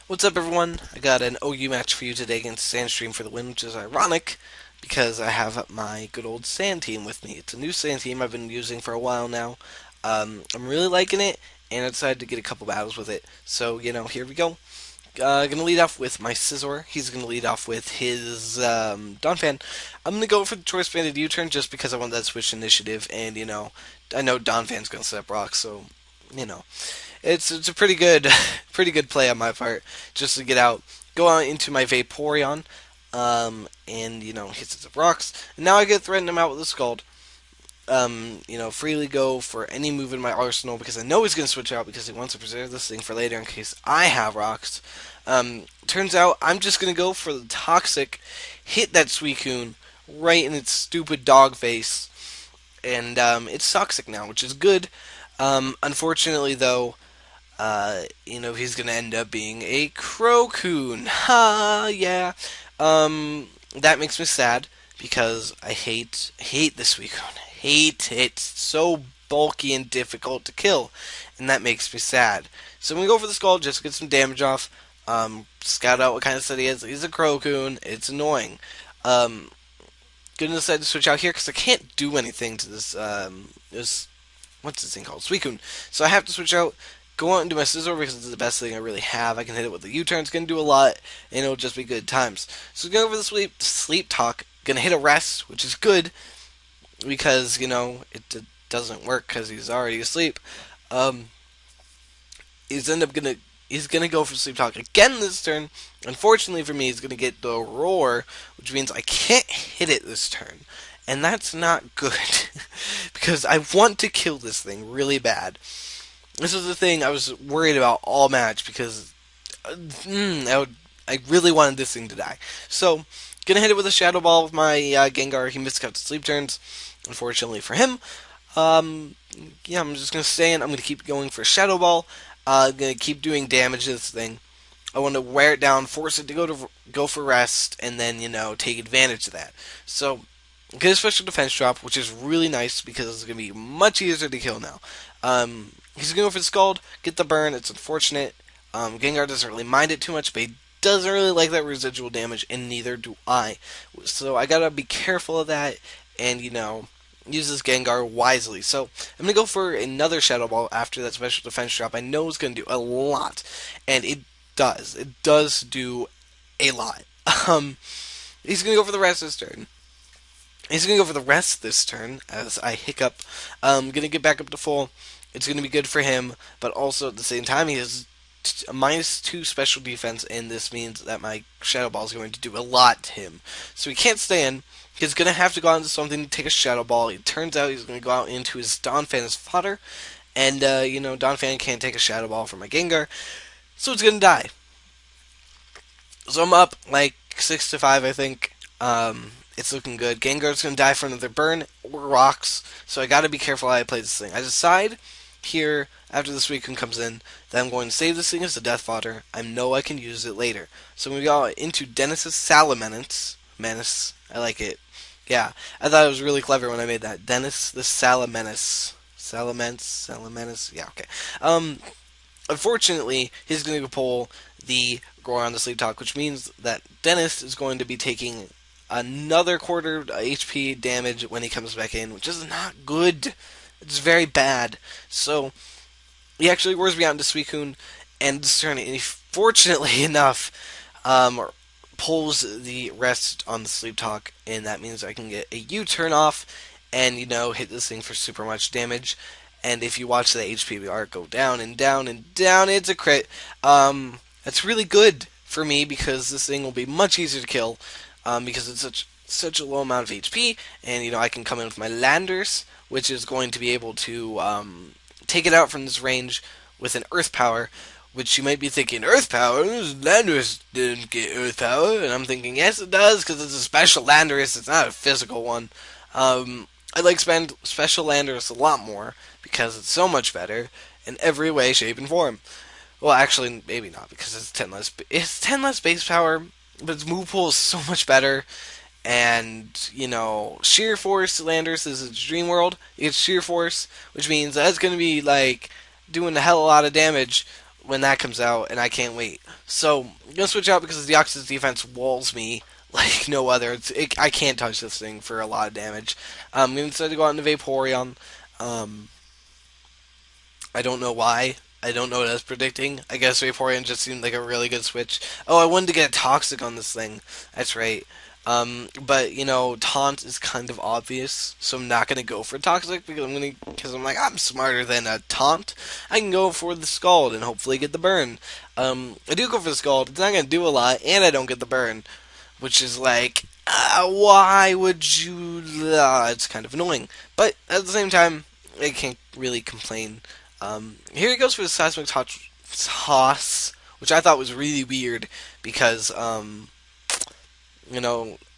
What's up, everyone? I got an OU match for you today against Sandstream for the win, which is ironic because I have my good old Sand team with me. It's a new Sand team I've been using for a while now. I'm really liking it, and I decided to get a couple battles with it. So, here we go. Gonna lead off with my Scizor. He's gonna lead off with his Donphan. I'm gonna go for the Choice Banded U-turn just because I want that switch initiative, and I know Donphan's gonna set up rocks, so you know it's a pretty good pretty good play on my part just to get out, go out into my Vaporeon, and hit some rocks. And now I get to threaten him out with a Scald. Freely go for any move in my arsenal because I know he's going to switch out because he wants to preserve this thing for later in case I have rocks. Turns out I'm just going to go for the toxic, hit that Suicune right in its stupid dog face, and it's toxic now, which is good. Unfortunately, though, he's gonna end up being a Crocoon. Ha, yeah. That makes me sad because I hate this Suicune. Hate it. It's so bulky and difficult to kill, and that makes me sad. So I'm gonna go for the Skull just to get some damage off. Scout out what kind of set he is. He's a Crocoon. It's annoying. Um, Gonna decide to switch out here because I can't do anything to this what's this thing called? Suicune. So I have to switch out, go out and do my Scizor because it's the best thing I really have. I can hit it with the U-turn. It's going to do a lot, and it'll just be good times. So go over the sleep talk. Going to hit a rest, which is good because, it doesn't work because he's already asleep. Um, he's gonna go for sleep talk again this turn. Unfortunately for me, he's gonna get the roar, which means I can't hit it this turn, and that's not good because I want to kill this thing really bad. This is the thing I was worried about all match because I really wanted this thing to die. So gonna hit it with a Shadow Ball with my Gengar. He missed out to sleep turns, unfortunately for him. I'm just gonna stay in. I'm gonna keep going for Shadow Ball. Gonna keep doing damage to this thing. I want to wear it down, force it to go for rest, and then take advantage of that. So get a special defense drop, which is really nice because it's gonna be much easier to kill now. He's gonna go for the Scald, get the burn. It's unfortunate. Gengar doesn't really mind it too much, but he doesn't really like that residual damage, and neither do I. So I gotta be careful of that, and use this Gengar wisely. So I'm gonna go for another Shadow Ball after that special defense drop. I know it's gonna do a lot, and it does. It does do a lot. Um, he's gonna go for the rest this turn. He's gonna go for the rest this turn as I hiccup. Gonna get back up to full. It's gonna be good for him, but also at the same time he has a -2 special defense, and this means that my Shadow Ball is going to do a lot to him. So he can't stay in. He's going to have to go out into something to take a Shadow Ball. It turns out he's going to go out into his Donphan as fodder. And, Donphan can't take a Shadow Ball from my Gengar. So it's going to die. So I'm up like 6-5, I think. It's looking good. Gengar's going to die for another burn or rocks. So I got to be careful how I play this thing. I decide here, after this Suicune comes in, that I'm going to save this thing as a death fodder. I know I can use it later. So I'm going to go into Dennis's Salamence. Menace. I like it. Yeah, I thought it was really clever when I made that. Dennis the Salamence. Salamence. Yeah, okay. Unfortunately, he's going to pull the Roar on the Sleep Talk, which means that Dennis is going to be taking another quarter HP damage when he comes back in, which is not good. It's very bad. So, he actually roars me out into Suicune, and this turn, and he, fortunately enough, pulls the rest on the Sleep Talk, and that means I can get a U-turn off and, hit this thing for super much damage. And if you watch the HP bar go down and down and down, it's a crit. That's really good for me because this thing will be much easier to kill because it's such a low amount of HP, and, I can come in with my Landers, which is going to be able to take it out from this range with an Earth Power, which you might be thinking, Earth Power? Landorus didn't get Earth Power. And I'm thinking, yes, it does, because it's a special Landorus. It's not a physical one. I like special Landorus a lot more, because it's so much better in every way, shape, and form. Well, actually, maybe not, because it's 10 less base power, but its move pool is so much better. And, Sheer Force Landorus is its Dream World. It's Sheer Force, which means that's going to be, like, doing a hell of a lot of damage when that comes out, and I can't wait. So I'm gonna switch out because the Deoxys defense walls me like no other. I can't touch this thing for a lot of damage. I'm gonna decide to go out into Vaporeon. Um, I don't know why. I don't know what I was predicting. I guess Vaporeon just seemed like a really good switch. Oh, I wanted to get a Toxic on this thing. That's right. But Taunt is kind of obvious, so I'm not gonna go for Toxic because I'm like I'm smarter than a Taunt. I can go for the Scald and hopefully get the burn. I do go for the Scald. It's not gonna do a lot, and I don't get the burn, which is like, why would you? It's kind of annoying, but at the same time, I can't really complain. Here he goes for the Seismic Toss, which I thought was really weird because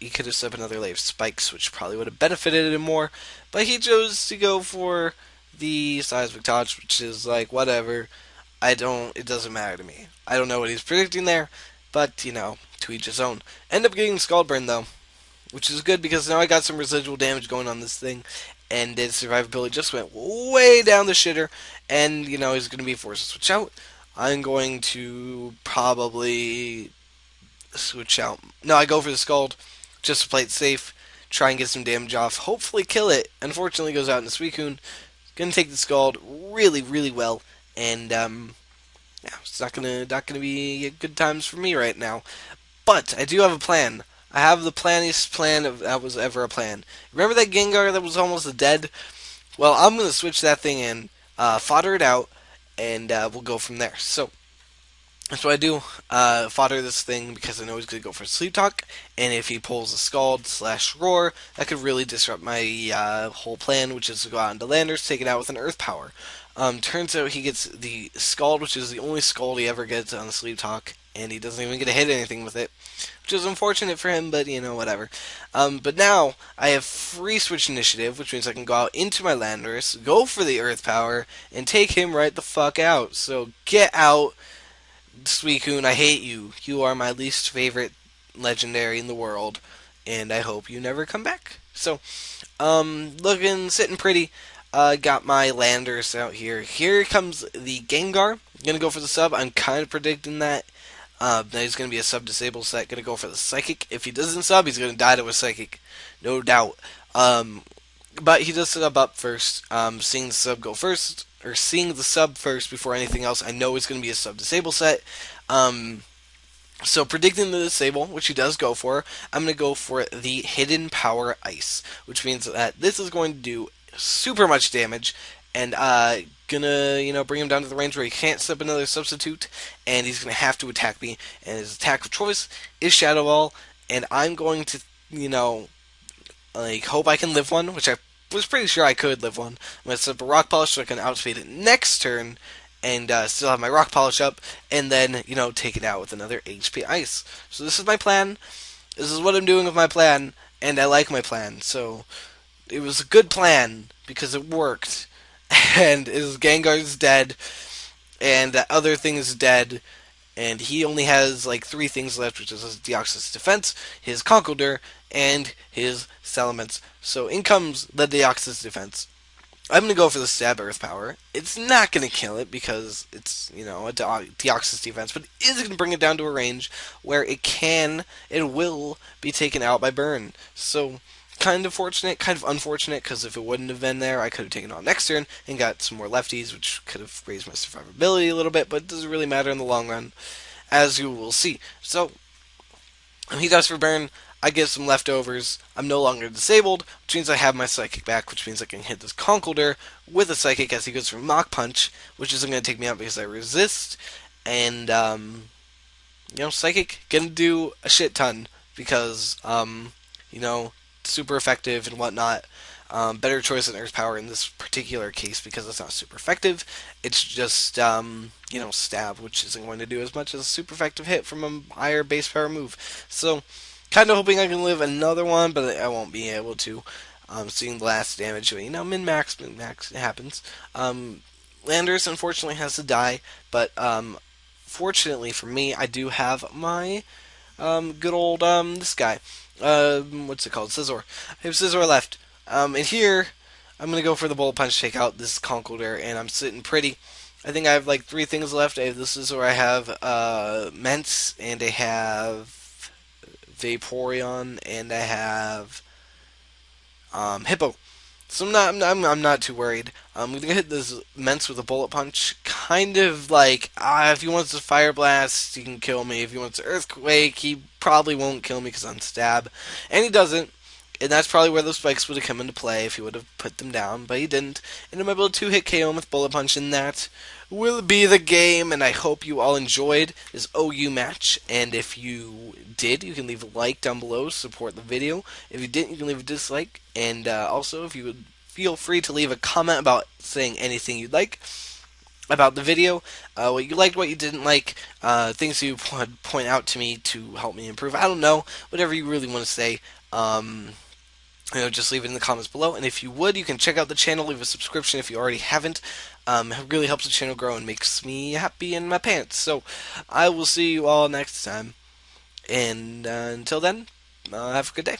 he could have set up another layer of spikes, which probably would have benefited him more. But he chose to go for the Seismic Touch, which is like, whatever. It doesn't matter to me. I don't know what he's predicting there, but, to each his own. End up getting Scald Burn, though, which is good because now I got some residual damage going on this thing, and its survivability just went way down the shitter, and, he's going to be forced to switch out. I'm going to probably switch out. No, I go for the Scald just to play it safe, try and get some damage off, hopefully kill it. Unfortunately, it goes out into Suicune. Gonna take the Scald really, really well, and yeah, it's not gonna be good times for me right now. But I do have a plan. I have the planiest plan that was ever a plan. Remember that Gengar that was almost dead? Well, I'm gonna switch that thing in, fodder it out, and we'll go from there. So that's what I do. Fodder this thing because I know he's going to go for Sleep Talk, and if he pulls a Scald / Roar, that could really disrupt my whole plan, which is to go out into Landers, take it out with an Earth Power. Turns out he gets the Scald, which is the only Scald he ever gets on the Sleep Talk, and he doesn't even get to hit anything with it, which is unfortunate for him, but whatever. But now I have free switch initiative, which means I can go out into my Landers, go for the Earth Power, and take him right the fuck out. So get out. Suicune, I hate you. You are my least favorite legendary in the world, and I hope you never come back. So, sitting pretty. Got my Landers out here. Here comes the Gengar. Gonna go for the sub. I'm kind of predicting that. That he's gonna be a sub disable set. Gonna go for the Psychic. If he doesn't sub, he's gonna die to a Psychic, no doubt. But he does sub up first. Seeing the sub go first, or seeing the sub first before anything else, I know it's going to be a sub disable set. So predicting the disable, which he does go for, I'm going to go for the Hidden Power Ice, which means that this is going to do super much damage, and gonna bring him down to the range where he can't step another substitute, and he's gonna have to attack me. And his attack of choice is Shadow Ball, and I'm going to hope I can live one, which I was pretty sure I could live one. I'm going to set up a Rock Polish so I can outspeed it next turn, and still have my Rock Polish up, and then, take it out with another HP Ice. So this is my plan. This is what I'm doing with my plan, and I like my plan. So it was a good plan, because it worked. And his Gengar's dead, and that other thing is dead, and he only has like 3 things left, which is his Deoxys defense, his Conkeldurr, and his Salamence. So in comes the Deoxys defense. I'm going to go for the Stab Earth Power. It's not going to kill it because it's, a Deoxys defense, but it is going to bring it down to a range where it will be taken out by Burn. So kind of fortunate, kind of unfortunate, because if it wouldn't have been there, I could have taken it on next turn and got some more lefties, which could have raised my survivability a little bit, but it doesn't really matter in the long run, as you will see. So, he does for Burn. I get some leftovers. I'm no longer disabled, which means I have my Psychic back, which means I can hit this Conkeldurr with a Psychic as he goes for Mach Punch, which isn't going to take me out because I resist. And, Psychic gonna do a shit ton because, super effective and whatnot. Better choice than Earth Power in this particular case because it's not super effective. It's just, Stab, which isn't going to do as much as a super effective hit from a higher base power move. So, kind of hoping I can live another one, but I won't be able to. Seeing the last damage, min-max, it happens. Landers, unfortunately, has to die, but, fortunately for me, I do have my, good old, this guy. What's it called? Scizor. I have Scizor left. And here, I'm going to go for the Bullet Punch, take out this Conkeldurr, and I'm sitting pretty. I think I have like three things left. This is where I have Mence, and I have Vaporeon, and I have Hippo. So I'm not too worried. I'm gonna hit this Mence with a bullet punch. Kind of like, if he wants to Fire Blast, he can kill me. If he wants to Earthquake, he probably won't kill me because I'm Stab. And he doesn't. And that's probably where those spikes would have come into play if he would have put them down, but he didn't. And I'm able to hit KO him with Bullet Punch, and that will be the game. And I hope you all enjoyed this OU match. And if you did, you can leave a like down below to support the video. If you didn't, you can leave a dislike. And also, if you would feel free to leave a comment about saying anything you'd like about the video, what you liked, what you didn't like, things you would point out to me to help me improve. I don't know, whatever you really want to say. Just leave it in the comments below. And if you would, you can check out the channel, leave a subscription if you already haven't. It really helps the channel grow and makes me happy in my pants. So I will see you all next time. And until then, have a good day.